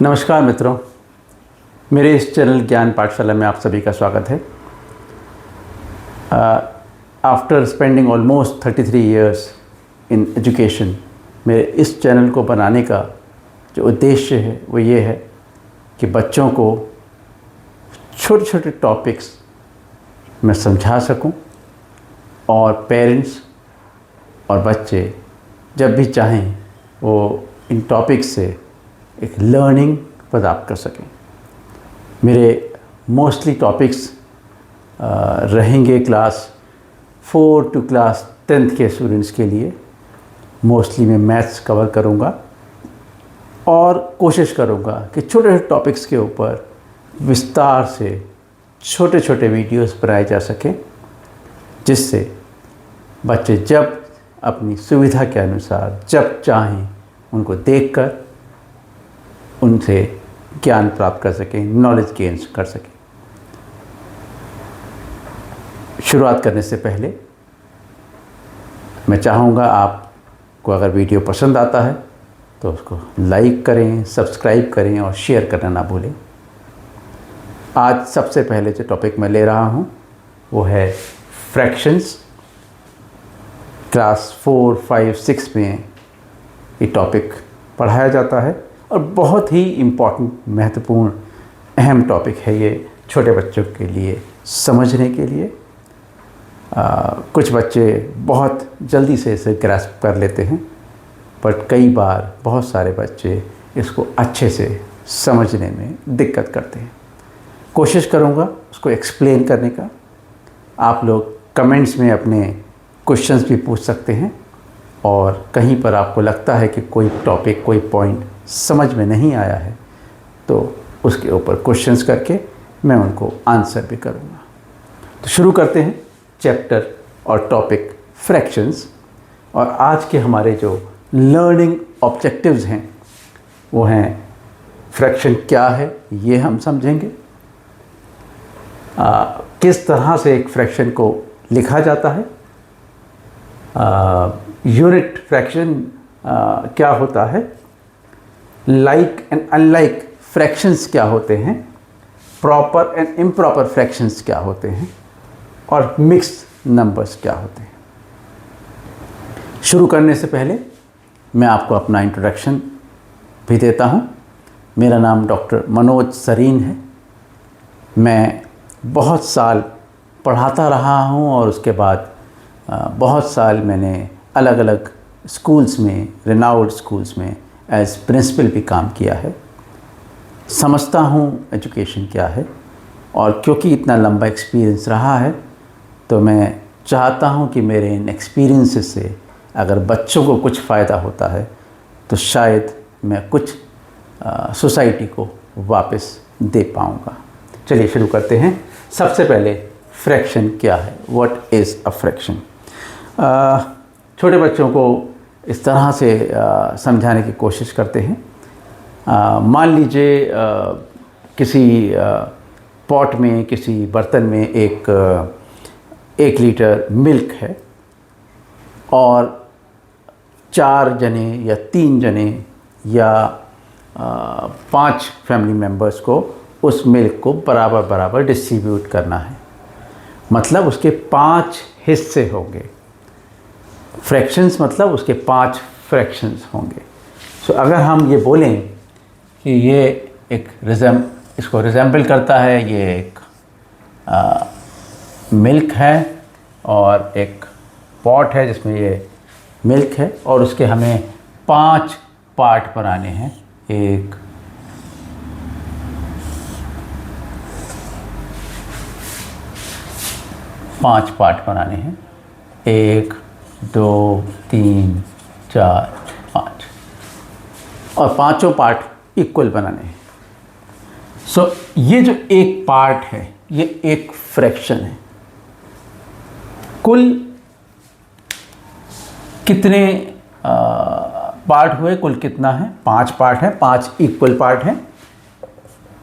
नमस्कार मित्रों, मेरे इस चैनल ज्ञान पाठशाला में आप सभी का स्वागत है। After spending almost 33 years in education, मेरे इस चैनल को बनाने का जो उद्देश्य है वो ये है कि बच्चों को छोटे छोटे टॉपिक्स मैं समझा सकूं और पेरेंट्स और बच्चे जब भी चाहें वो इन टॉपिक्स से एक लर्निंग प्राप्त कर सकें। मेरे मोस्टली टॉपिक्स रहेंगे क्लास 4 टू क्लास 10th के स्टूडेंट्स के लिए। मोस्टली मैं मैथ्स कवर करूंगा और कोशिश करूंगा कि छोटे छोटे टॉपिक्स के ऊपर विस्तार से छोटे छोटे वीडियोस बनाए जा सकें, जिससे बच्चे जब अपनी सुविधा के अनुसार जब चाहें उनको देखकर उनसे ज्ञान प्राप्त कर सकें, नॉलेज गेन कर सकें। शुरुआत करने से पहले मैं चाहूँगा आपको अगर वीडियो पसंद आता है तो उसको लाइक करें, सब्सक्राइब करें और शेयर करना ना भूलें। आज सबसे पहले जो टॉपिक मैं ले रहा हूँ वो है फ्रैक्शंस। क्लास 4, 5, 6 में ये टॉपिक पढ़ाया जाता है और बहुत ही इम्पॉर्टेंट, महत्वपूर्ण, अहम टॉपिक है ये छोटे बच्चों के लिए समझने के लिए। कुछ बच्चे बहुत जल्दी से इसे ग्रैस्प कर लेते हैं, बट कई बार बहुत सारे बच्चे इसको अच्छे से समझने में दिक्कत करते हैं। कोशिश करूँगा उसको एक्सप्लेन करने का। आप लोग कमेंट्स में अपने क्वेश्चंस भी पूछ सकते हैं और कहीं पर आपको लगता है कि कोई टॉपिक, कोई पॉइंट समझ में नहीं आया है तो उसके ऊपर क्वेश्चंस करके मैं उनको आंसर भी करूँगा। तो शुरू करते हैं चैप्टर और टॉपिक फ्रैक्शंस। और आज के हमारे जो लर्निंग ऑब्जेक्टिव्स हैं वो हैं फ्रैक्शन क्या है ये हम समझेंगे, किस तरह से एक फ्रैक्शन को लिखा जाता है, यूनिट फ्रैक्शन क्या होता है, लाइक एंड अनलाइक फ्रैक्शंस क्या होते हैं, प्रॉपर एंड इम्प्रॉपर फ्रैक्शंस क्या होते हैं और मिक्स्ड नंबर्स क्या होते हैं। शुरू करने से पहले मैं आपको अपना इंट्रोडक्शन भी देता हूं। मेरा नाम डॉक्टर मनोज सरीन है। मैं बहुत साल पढ़ाता रहा हूं और उसके बाद बहुत साल मैंने अलग अलग स्कूल्स में, रेनाउंड स्कूल्स में एज प्रिंसिपल भी काम किया है। समझता हूँ एजुकेशन क्या है और क्योंकि इतना लंबा एक्सपीरियंस रहा है तो मैं चाहता हूँ कि मेरे इन एक्सपीरियंसेस से अगर बच्चों को कुछ फ़ायदा होता है तो शायद मैं कुछ सोसाइटी को वापस दे पाऊँगा। चलिए शुरू करते हैं। सबसे पहले फ्रैक्शन क्या है, व्हाट इज़ अ फ्रैक्शन। छोटे बच्चों को इस तरह से समझाने की कोशिश करते हैं। मान लीजिए किसी पॉट में, किसी बर्तन में एक लीटर मिल्क है और 4 जने या 3 जने या 5 फैमिली मेम्बर्स को उस मिल्क को बराबर बराबर डिस्ट्रीब्यूट करना है। मतलब उसके 5 हिस्से होंगे। फ्रैक्शंस मतलब उसके 5 फ्रैक्शंस होंगे। सो अगर हम ये बोलें कि ये इसको रिजेंबल करता है, ये एक मिल्क है और एक पॉट है जिसमें ये मिल्क है और उसके हमें 5 पार्ट बनाने हैं। 5 पार्ट बनाने हैं, 1, 2, 3, 4, 5 और 5 पार्ट इक्वल बनाने हैं। सो ये जो एक पार्ट है ये एक फ्रैक्शन है। कुल कितने पार्ट हुए, कुल कितना है? 5 पार्ट है, 5 इक्वल पार्ट हैं,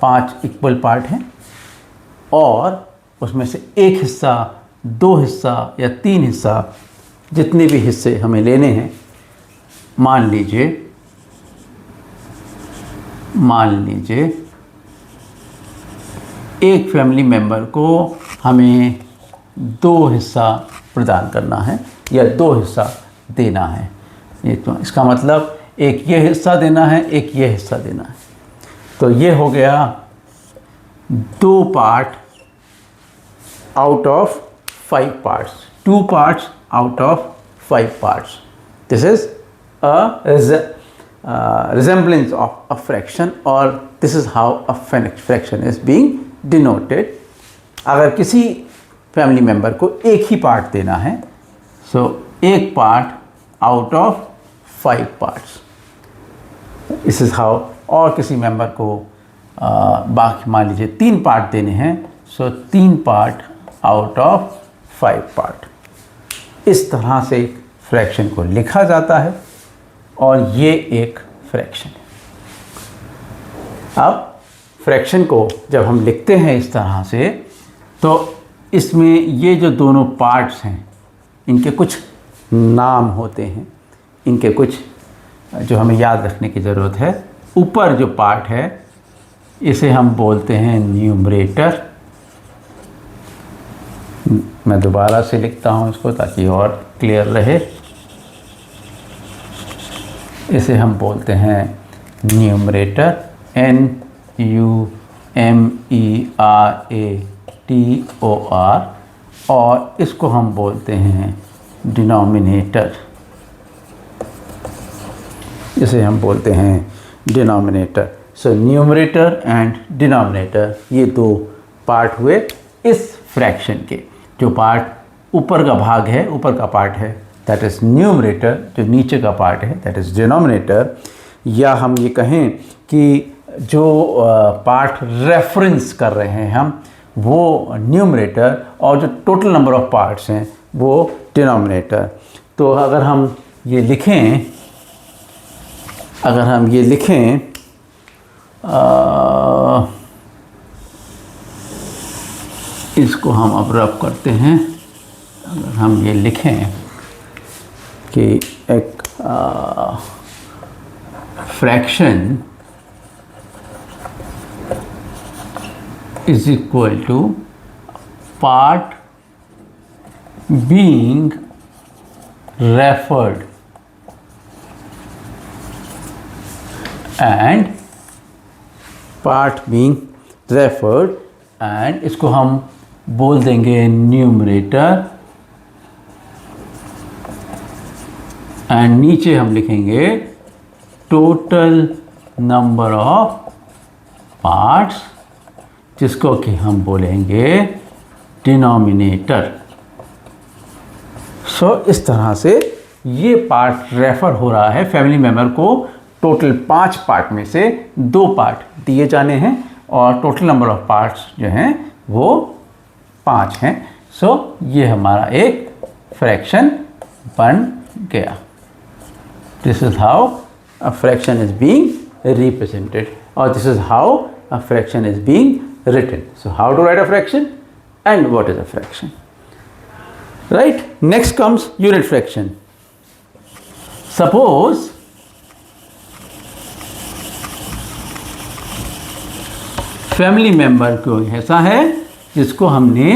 5 इक्वल पार्ट हैं और उसमें से एक हिस्सा, 2 हिस्सा या 3 हिस्सा, जितने भी हिस्से हमें लेने हैं, मान लीजिए मान लीजिए एक फैमिली मेम्बर को हमें 2 हिस्सा प्रदान करना है या 2 हिस्सा देना है। ये तो इसका मतलब एक ये हिस्सा देना है, एक ये हिस्सा देना है। तो ये हो गया 2 part out of 5 parts, 2 parts out of 5 parts. This is a resemblance of a fraction, or this is how a fraction is being denoted. अगर किसी फैमिली मेम्बर को एक ही पार्ट देना है, सो एक part out of 5 parts, this is how. और किसी member को बाकी मान लीजिए 3 पार्ट देने हैं, सो 3 पार्ट आउट ऑफ 5 पार्ट। इस तरह से फ्रैक्शन को लिखा जाता है और ये एक फ्रैक्शन है। अब फ्रैक्शन को जब हम लिखते हैं इस तरह से, तो इसमें ये जो दोनों पार्ट्स हैं इनके कुछ नाम होते हैं, इनके कुछ जो हमें याद रखने की ज़रूरत है। ऊपर जो पार्ट है इसे हम बोलते हैं न्यूमरेटर। मैं दोबारा से लिखता हूँ इसको ताकि और क्लियर रहे। इसे हम बोलते हैं न्यूमरेटर, NUMERATOR, और इसको हम बोलते हैं डिनोमिनेटर। इसे हम बोलते हैं denominator. So numerator and denominator, ये 2 पार्ट हुए इस फ्रैक्शन के। जो पार्ट ऊपर का भाग है, ऊपर का पार्ट है, दैट इज़ न्यूमरेटर। जो नीचे का पार्ट है दैट इज़ डिनोमिनेटर। या हम ये कहें कि जो पार्ट रेफरेंस कर रहे हैं हम, वो न्यूमरेटर, और जो टोटल नंबर ऑफ पार्ट्स हैं वो डिनोमिनेटर। तो अगर हम ये लिखें, इसको हम अब रब करते हैं। अगर हम ये लिखें कि एक fraction is equal to part being referred and इसको हम बोल देंगे न्यूमरेटर, एंड नीचे हम लिखेंगे टोटल नंबर ऑफ पार्ट्स, जिसको कि हम बोलेंगे डिनोमिनेटर। सो इस तरह से ये पार्ट रेफर हो रहा है फैमिली मेम्बर को। टोटल 5 पार्ट में से 2 पार्ट दिए जाने हैं और टोटल नंबर ऑफ पार्ट्स जो हैं वो 5 हैं। सो ये हमारा एक फ्रैक्शन बन गया। This is how a fraction is being represented, और this is how a fraction is being written. So how to write a fraction and what is a fraction, right? Next comes unit fraction. Suppose family member को ऐसा है जिसको हमने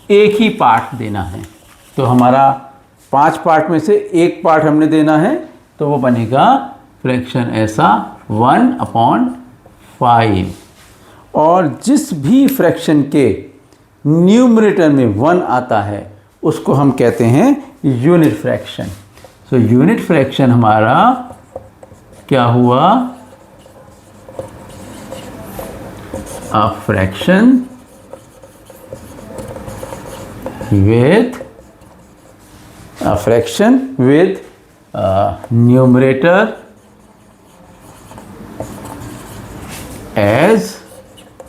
एक ही part देना है। तो हमारा 5 पार्ट में से एक पार्ट हमने देना है, तो वो बनेगा फ्रैक्शन ऐसा 1/5। और जिस भी फ्रैक्शन के न्यूमरेटर में 1 आता है उसको हम कहते हैं unit fraction. So unit fraction हमारा क्या हुआ? A fraction with numerator as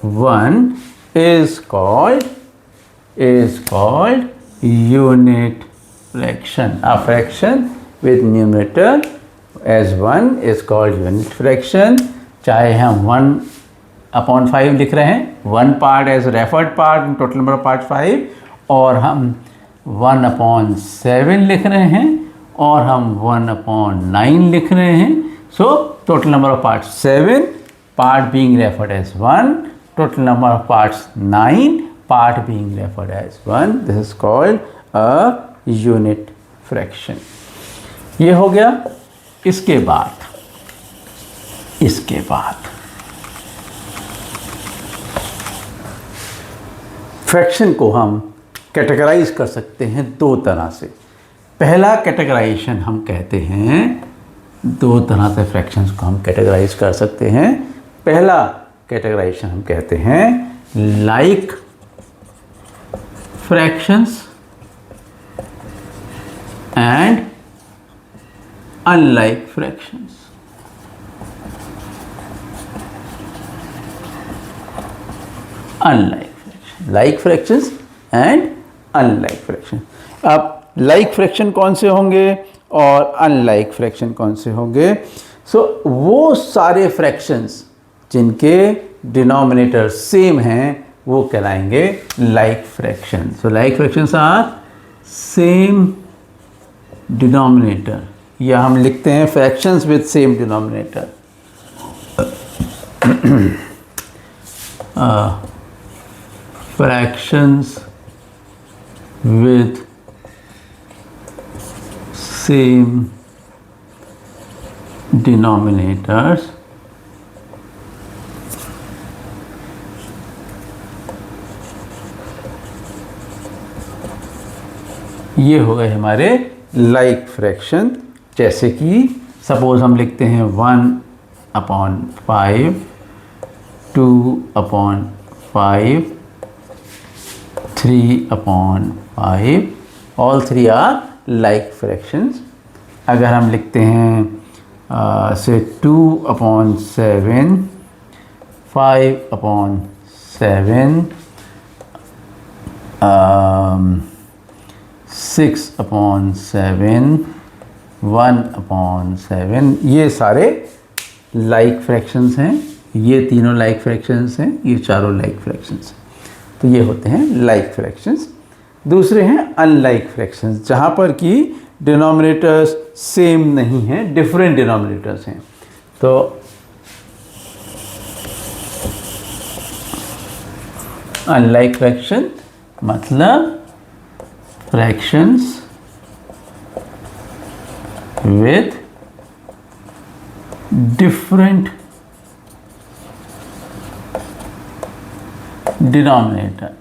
1 is called unit fraction. A fraction with numerator as 1 is called unit fraction. चाहे हम 1/5 लिख रहे हैं, 1 part as referred part, total number of part 5, और हम 1/7 लिख रहे हैं, और हम 1/9 लिख रहे हैं। So total number of part 7, part being referred as 1, total number of parts 9, part being referred as 1. This is called a unit fraction. ये हो गया. इसके बाद फ्रैक्शन को हम कैटेगराइज कर सकते हैं दो तरह से. पहला कैटेगराइजेशन हम कहते हैं, दो तरह से फ्रैक्शंस को हम कैटेगराइज कर सकते हैं. पहला कैटेगराइजेशन हम कहते हैं like fractions and unlike fractions. Like fractions and unlike fraction. अब लाइक फ्रैक्शन कौन से होंगे और अनलाइक फ्रैक्शन कौन से होंगे? वो सारे फ्रैक्शंस जिनके डिनोमिनेटर सेम हैं वो कहलाएंगे like fraction. Like fractions are same denominator, या हम लिखते हैं fractions with same denominator. fractions with same denominators ये हो गए हमारे लाइक फ्रैक्शन. जैसे कि सपोज हम लिखते हैं 1/5, 2/5, 3/5, all three are like fractions. अगर हम लिखते हैं से 2/7, 5/7, 6/7, 1/7, ये सारे लाइक फ्रैक्शंस हैं. ये तीनों लाइक फ्रैक्शंस हैं, ये चारों लाइक फ्रैक्शंस हैं. तो ये होते हैं लाइक फ्रैक्शंस. दूसरे हैं अनलाइक फ्रैक्शंस, जहाँ पर कि डिनोमिनेटर्स सेम नहीं हैं, डिफरेंट डिनोमिनेटर्स हैं. तो अनलाइक फ्रैक्शन मतलब fractions with different denominators.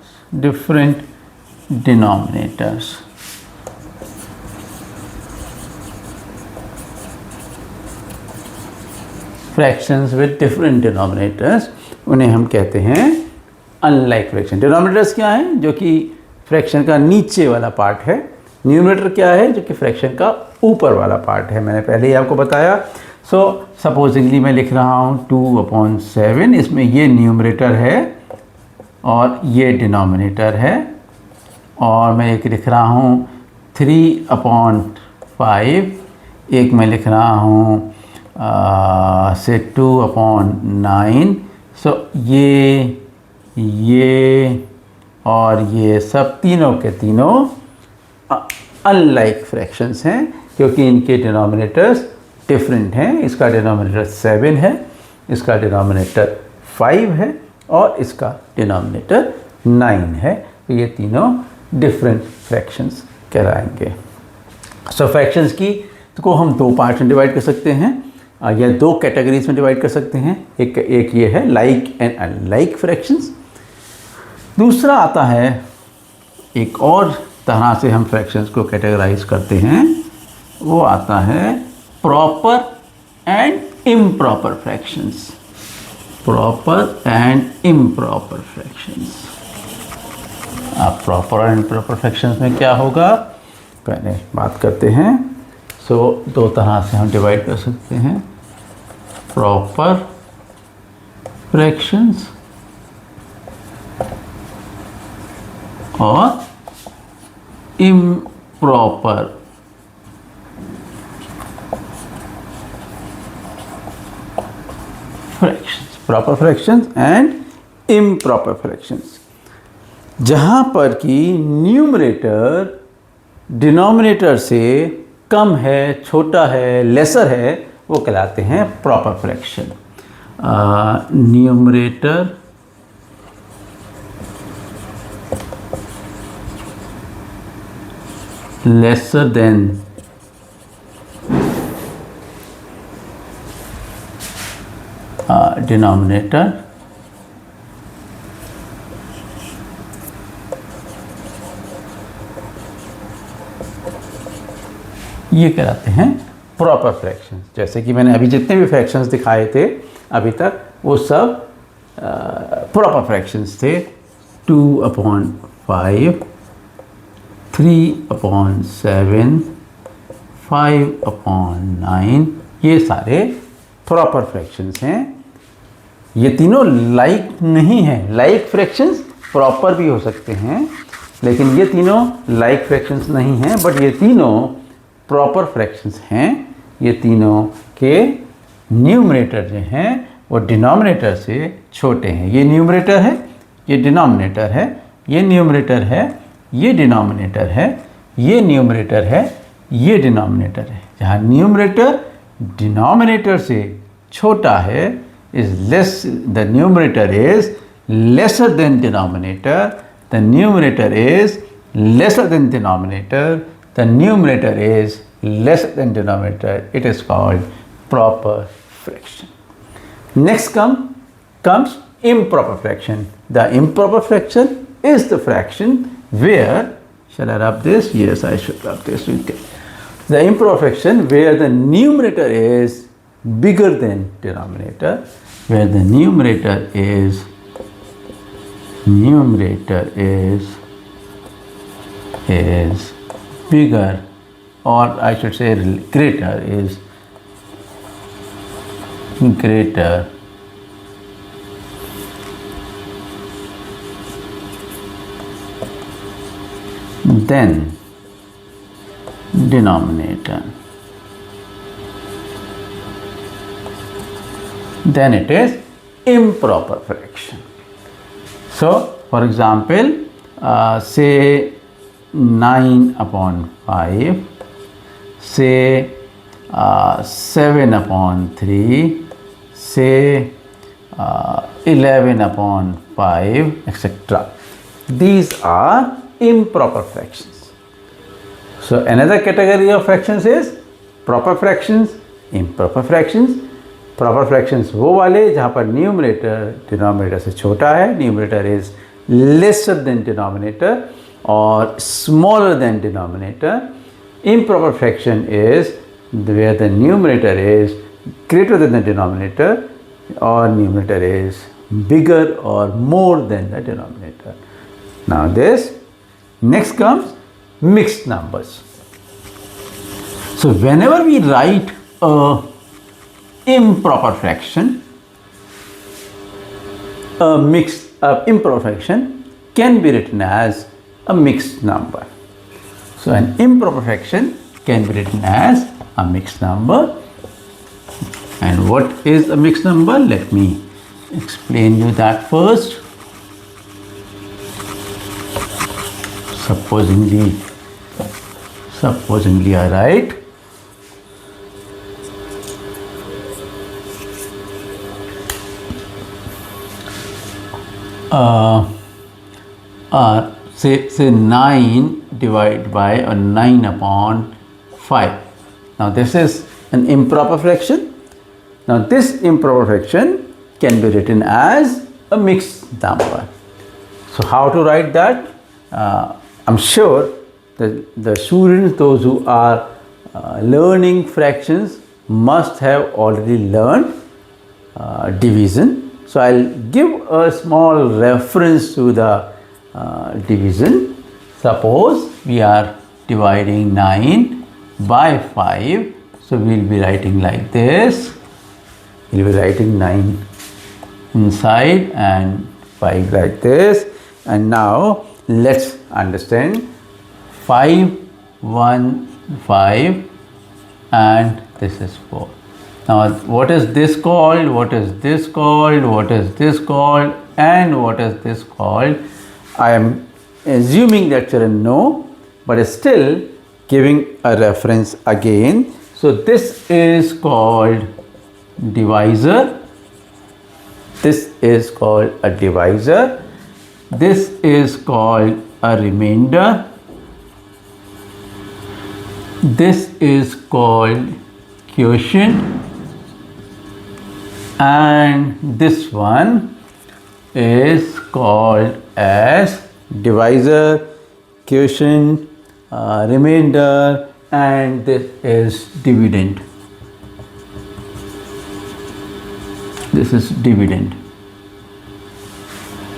Fractions with different denominators, उन्हें हम कहते हैं अनलाइक फ्रैक्शन. डिनोमिनेटर्स क्या हैं? जो कि फ्रैक्शन का नीचे वाला पार्ट है. न्यूमरेटर क्या है? जो कि फ्रैक्शन का ऊपर वाला पार्ट है. मैंने पहले ही आपको बताया. सपोजिंगली मैं लिख रहा हूँ 2/7, इसमें ये न्यूमरेटर है और ये डिनोमिनेटर है. और मैं एक लिख रहा हूँ 3/5, एक मैं लिख रहा हूँ से 2/9. ये और ये सब तीनों के तीनों अनलाइक फ्रैक्शंस हैं, क्योंकि इनके डिनोमिनेटर्स डिफरेंट हैं. इसका डिनोमिनेटर 7 है, इसका डिनोमिनेटर 5 है और इसका डिनोमिनेटर 9 है. तो ये तीनों डिफरेंट फ्रैक्शंस कहलाएंगे. फ्रैक्शंस की को हम दो पार्ट्स में डिवाइड कर सकते हैं, या दो कैटेगरीज में डिवाइड कर सकते हैं. एक ये है लाइक एंड अनलाइक फ्रैक्शंस. दूसरा आता है, एक और तरह से हम फ्रैक्शंस को कैटेगराइज करते हैं, वो आता है proper and improper fractions. Proper and improper fractions. अब प्रॉपर एंड इम्प्रॉपर फ्रैक्शंस में क्या होगा, पहले बात करते हैं. दो तरह से हम डिवाइड कर सकते हैं, प्रॉपर फ्रैक्शंस और improper fractions. Proper fractions and improper fractions. जहाँ पर कि न्यूमरेटर डिनोमिनेटर से कम है, छोटा है, लेसर है, वो कहलाते हैं proper fraction. Numerator lesser than denominator, ये कहलाते हैं प्रॉपर फ्रैक्शंस। जैसे कि मैंने अभी जितने भी फ्रैक्शंस दिखाए थे अभी तक, वो सब प्रॉपर फ्रैक्शंस थे। 2/5, 3/7, 5/9, ये सारे प्रॉपर फ्रैक्शंस हैं। ये तीनों लाइक नहीं हैं। लाइक फ्रैक्शंस प्रॉपर भी हो सकते हैं, लेकिन ये तीनों लाइक फ्रैक्शंस नहीं हैं, बट ये तीनों प्रॉपर फ्रैक्शंस हैं। ये तीनों के न्यूमरेटर जो हैं वो डिनोमिनेटर से छोटे हैं। ये न्यूमरेटर है, ये डिनोमिनेटर है, ये न्यूमरेटर है, ये डिनोमिनेटर है, ये न्यूमरेटर है, ये डिनोमिनेटर है। जहाँ न्यूमरेटर डिनोमिनेटर से छोटा है, is less, the numerator is lesser than denominator, the numerator is lesser than denominator, the numerator is lesser than denominator, it is called proper fraction. Next comes improper fraction. The improper fraction is the fraction where, shall I rub this? Yes, I should rub this. Okay. The improper fraction where the numerator is bigger than denominator, where the numerator is bigger, or I should say greater, is greater than denominator, then it is improper fraction. So, for example, say 9/5, say 7/3, say 11/5, etc. These are improper fractions. So another category of fractions is proper fractions, improper fractions. Proper fractions वो वाले जहाँ पर numerator denominator से छोटा है, numerator is lesser than denominator और smaller than denominator. Improper fraction is where the numerator is greater than the denominator or numerator is bigger or more than the denominator. Now this, next comes mixed numbers. So whenever we write a improper fraction, improper fraction can be written as a mixed number. So an improper fraction can be written as a mixed number. And what is a mixed number? Let me explain you that first. Supposingly I write say 9 divided by 9/5. Now this is an improper fraction. Now this improper fraction can be written as a mixed number. So how to write that? I'm sure that the students, those who are learning fractions, must have already learned division. So I'll give a small reference to the division. Suppose we are dividing 9 by 5. So we'll be writing like this. We'll be writing 9 inside and 5 like this. And now let's understand 5, 1, 5 and this is 4. Now what is this called? What is this called? What is this called? And what is this called? I am assuming that children know, but still giving a reference again. So this is called divisor This is called a divisor. This is called a remainder. This is called quotient. And this one is called as divisor, quotient, remainder, and this is dividend. This is dividend,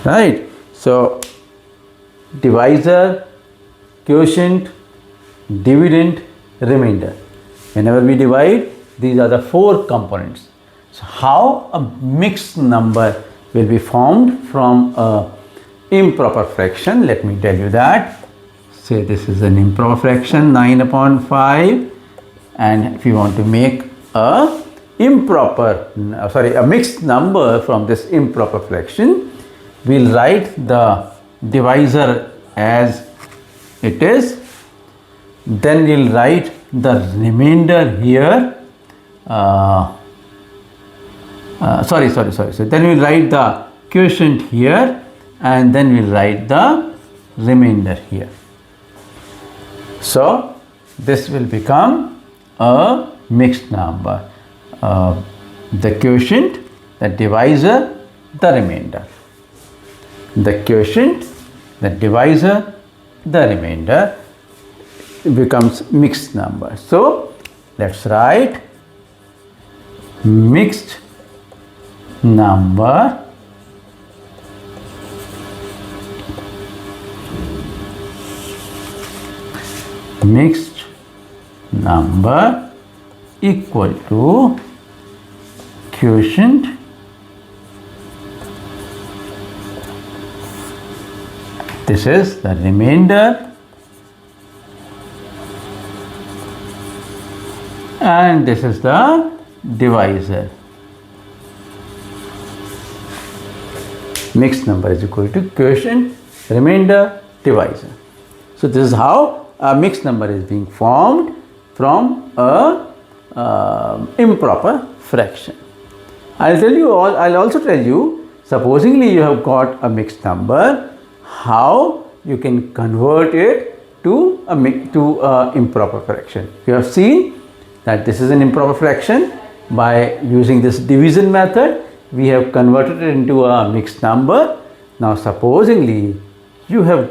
right? So divisor, quotient, dividend, remainder. Whenever we divide, these are the four components. So how a mixed number will be formed from a improper fraction? Let me tell you that. Say this is an improper fraction, 9 upon 5, and if you want to make a mixed number from this improper fraction, we'll write the divisor as it is, then we'll write the remainder here, so then we'll write the quotient here, and then we'll write the remainder here. So this will become a mixed number. The quotient, the divisor, the remainder. The quotient, the divisor, the remainder becomes mixed number. So let's write mixed number equal to quotient this is the remainder and this is the divisor. Mixed number is equal to quotient, remainder, divisor. So this is how a mixed number is being formed from a improper fraction. I'll also tell you, supposingly you have got a mixed number, how you can convert it to a improper fraction. You have seen that this is an improper fraction. By using this division method, we have converted it into a mixed number. Now supposingly you have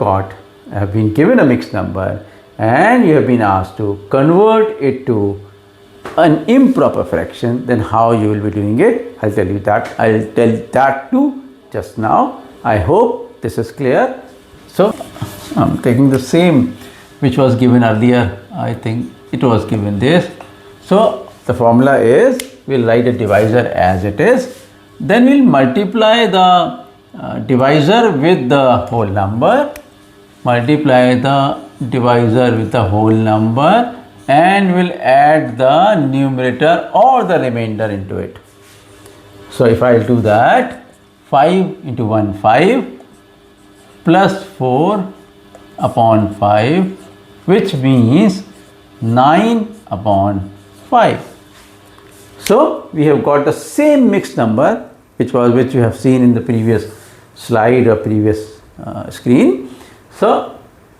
been given a mixed number and you have been asked to convert it to an improper fraction, then how you will be doing it, I'll tell that too just now. I hope this is clear. So I'm taking the same which was given earlier. I think it was given this. So the formula is, we'll write a divisor as it is, then we'll multiply the divisor with the whole number, and we'll add the numerator or the remainder into it. So if I'll do that, 5 into 1 5 plus 4 upon 5, which means 9 upon 5. So we have got the same mixed number which you have seen in the previous slide or previous screen. So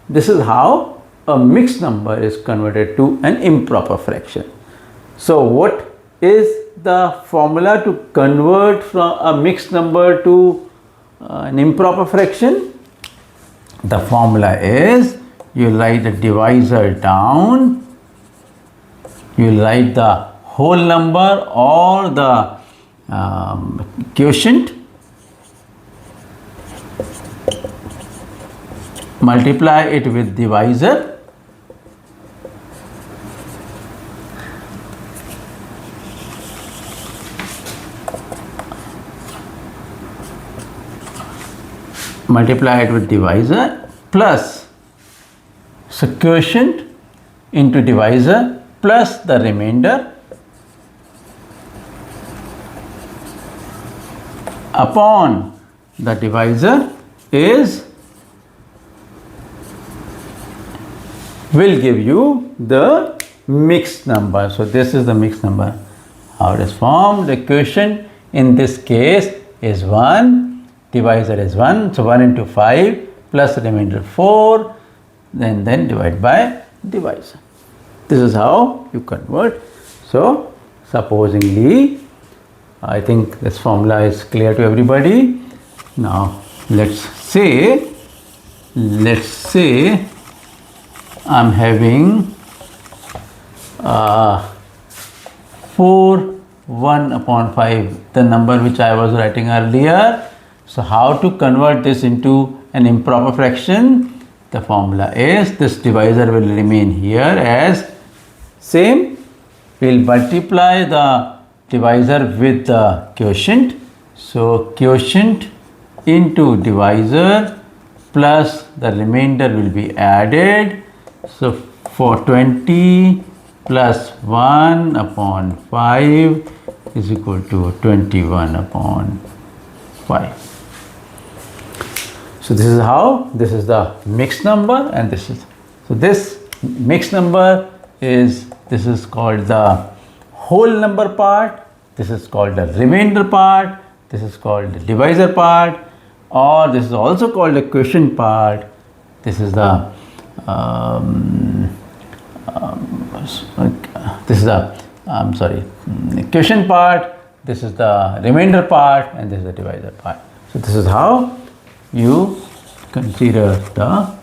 this is how a mixed number is converted to an improper fraction. So what is the formula to convert from a mixed number to an improper fraction? The formula is, you write the divisor down, you write the whole number or the quotient, multiply it with divisor, plus, so quotient into divisor plus the remainder upon the divisor will give you the mixed number. So this is the mixed number. How it is formed? The quotient in this case is 1, divisor is 1, so 1 into 5 plus remainder 4, then divide by divisor. This is how you convert. So supposingly, I think this formula is clear to everybody. Now let's say I'm having 4 1 upon 5, the number which I was writing earlier. So how to convert this into an improper fraction? The formula is, this divisor will remain here as same. We'll multiply the divisor with the quotient. So quotient into divisor plus the remainder will be added. So for 20 plus 1 upon 5 is equal to 21 upon 5. So this is how, this is the mixed number, and this is, so this mixed number is, this is called the whole number part, this is called the remainder part, this is called the divisor part, or this is also called the quotient part. This is the quotient part, this is the remainder part, and this is the divisor part. So this is how you consider the.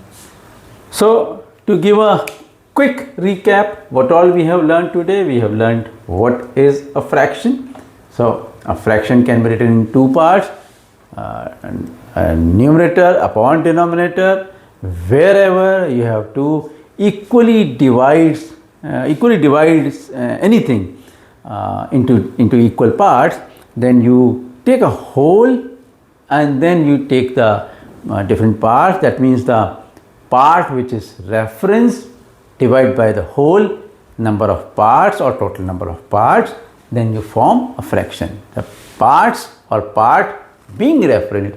So to give a quick recap, what all we have learned today, we have learned what is a fraction. So a fraction can be written in two parts, a numerator upon denominator, wherever you have to equally divides anything into equal parts, then you take a whole and then you take the different parts. That means the part which is reference divided by the whole number of parts or total number of parts, then you form a fraction. The parts or part being referenced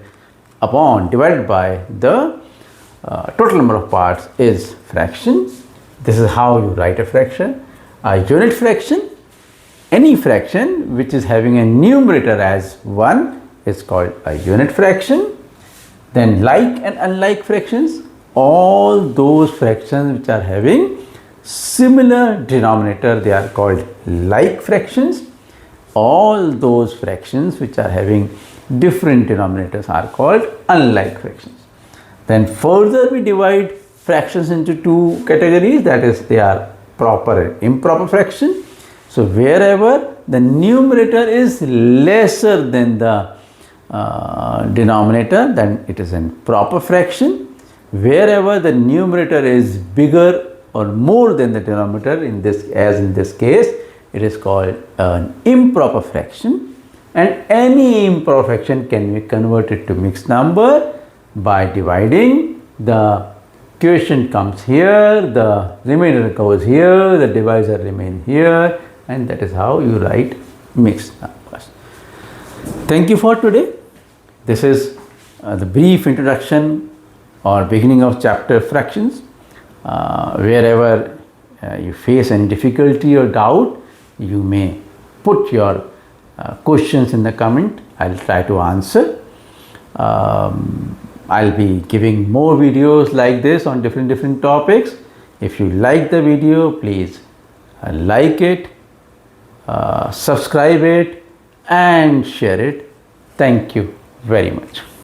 upon divided by the total number of parts is fraction. This is how you write a fraction. A unit fraction, any fraction which is having a numerator as 1 is called a unit fraction. Then like and unlike fractions, all those fractions which are having similar denominator, they are called like fractions. All those fractions which are having different denominators are called unlike fractions. Then further we divide fractions into two categories, that is, they are proper and improper fraction. So wherever the numerator is lesser than the denominator, then it is a proper fraction. Wherever the numerator is bigger or more than the denominator, in this case, it is called an improper fraction. And any improper fraction can be converted to mixed number by dividing. The quotient comes here, the remainder goes here, the divisor remains here, and that is how you write mixed numbers. Thank you for today. This is the brief introduction or beginning of chapter fractions. Wherever you face any difficulty or doubt, you may put your questions in the comment. I'll try to answer. I'll be giving more videos like this on different topics. If you like the video, please like it, subscribe it, and share it. Thank you very much.